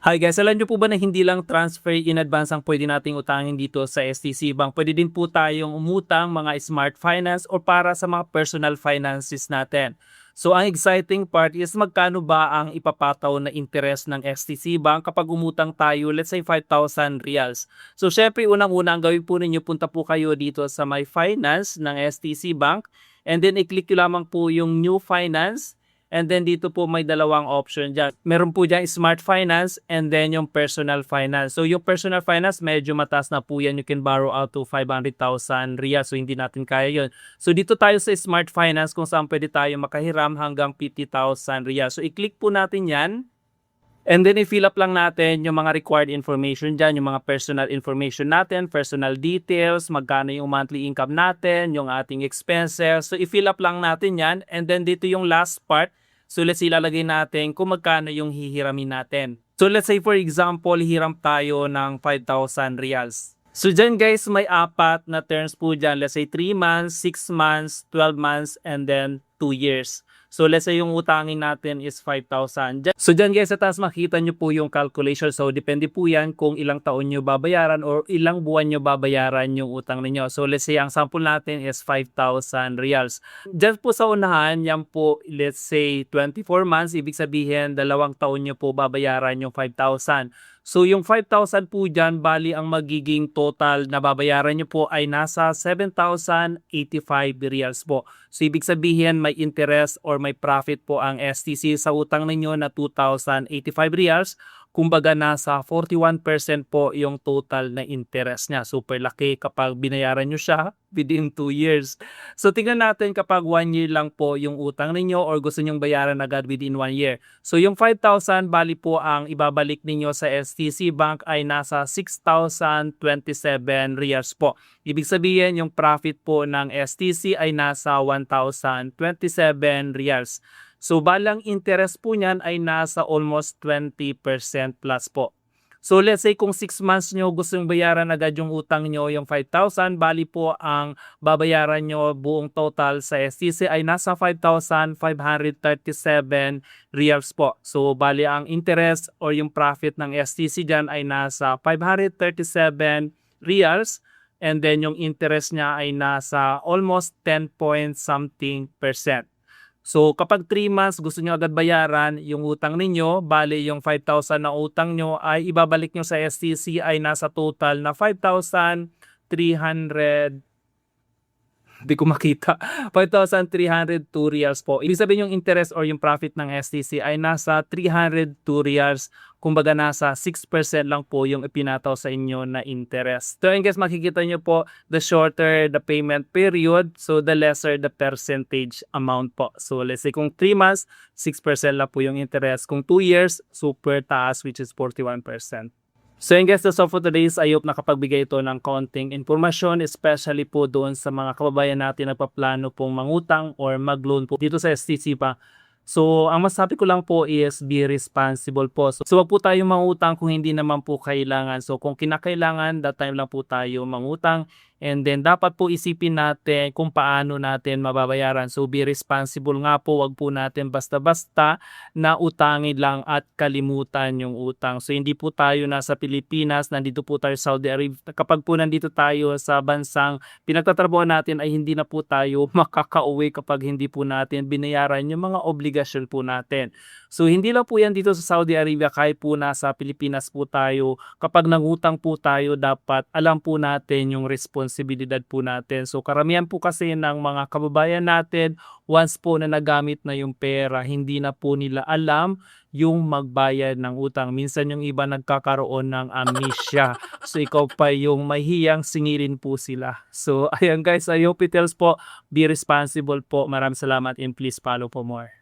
Hi guys, alam niyo po ba na hindi lang transfer in advance ang pwede nating utangin dito sa STC Bank? Pwede din po tayong umutang mga smart finance o para sa mga personal finances natin. So ang exciting part is magkano ba ang ipapataw na interest ng STC Bank kapag umutang tayo, let's say 5,000 reals. So syempre unang-una ang gawin po ninyo, punta po kayo dito sa My Finance ng STC Bank and then i-click nyo lamang po yung New Finance. And then dito po may dalawang option dyan. Meron po dyan smart finance and then yung personal finance. So yung personal finance medyo mataas na po yan. You can borrow out to 500,000 riyals. So hindi natin kaya yun. So dito tayo sa smart finance kung saan pwede tayo makahiram hanggang 50,000 riyals. So i-click po natin yan. And then i-fill up lang natin yung mga required information dyan, yung mga personal information natin, personal details, magkano yung monthly income natin, yung ating expenses. So i-fill up lang natin yan. And then dito yung last part. So let's say ilalagay natin kung magkano yung hihiramin natin. So let's say for example, hiram tayo ng 5,000 reals. So dyan guys, may apat na terms po dyan. Let's say 3 months, 6 months, 12 months, and then 2 years. So let's say yung utangin natin is 5,000. So dyan guys, sa taas makita nyo po yung calculation. So depende po yan kung ilang taon nyo babayaran or ilang buwan nyo babayaran yung utang ninyo. So let's say ang sample natin is 5,000 reals. Dyan po sa unahan, yan po let's say 24 months. Ibig sabihin, 2 taon nyo po babayaran yung 5,000. So yung 5,000 po dyan, bali ang magiging total na babayaran nyo po ay nasa 7,085 reals po. So ibig sabihin may interest or may profit po ang STC sa utang ninyo na 2,085 reals. Kumbaga nasa 41% po yung total na interest niya. Super laki kapag binayaran nyo siya within 2 years. So tingnan natin kapag 1 year lang po yung utang ninyo or gusto nyong bayaran agad within 1 year. So yung 5,000 bali po ang ibabalik ninyo sa STC Bank ay nasa 6,027 reals po. Ibig sabihin yung profit po ng STC ay nasa 1,027 reals. So balang interest po niyan ay nasa almost 20% plus po. So let's say kung 6 months nyo gustong bayaran agad yung utang nyo, yung 5,000, bali po ang babayaran nyo buong total sa STC ay nasa 5,537 reals po. So bali ang interest or yung profit ng STC dyan ay nasa 537 reals. And then yung interest niya ay nasa almost 10 point something percent. So kapag 3 months gusto nyo agad bayaran yung utang ninyo, bali yung 5,000 na utang nyo ay ibabalik nyo sa STC ay nasa total na 5,300, hindi ko makita, 5,302 reals po. Ibig sabihin yung interest or yung profit ng STC ay nasa 302 reals. Kumbaga nasa 6% lang po yung ipinataw sa inyo na interest. So I guess makikita nyo po, the shorter the payment period, so the lesser the percentage amount po. So let's say kung 3 months, 6% lang po yung interest. Kung 2 years, super taas which is 41%. So yun guys, that's all for today's. I hope nakapagbigay ito ng konting informasyon, especially po doon sa mga kababayan natin na nagpaplano pong mangutang or mag-loan po dito sa STC pa. So ang masabi ko lang po is be responsible po. So wag po tayo mangutang kung hindi naman po kailangan. So kung kinakailangan, that time lang po tayo mangutang. And then dapat po isipin natin kung paano natin mababayaran. So be responsible nga po, wag po natin basta-basta na utangin lang at kalimutan yung utang. So hindi po tayo nasa Pilipinas, nandito po tayo sa Saudi Arabia. Kapag po nandito tayo sa bansang pinagtatrabahoan natin ay hindi na po tayo makakauwi kapag hindi po natin binayaran yung mga obligasyon po natin. So hindi lang po yan dito sa Saudi Arabia, kahit po nasa Pilipinas po tayo, kapag nangutang po tayo dapat alam po natin yung responsibilidad po natin. So karamihan po kasi ng mga kababayan natin, once po na nagamit na yung pera, hindi na po nila alam yung magbayad ng utang. Minsan yung iba nagkakaroon ng amnesia. So ikaw pa yung mahiyang singilin po sila. So ayan guys, I hope it helps po. Be responsible po. Maraming salamat and please follow for more.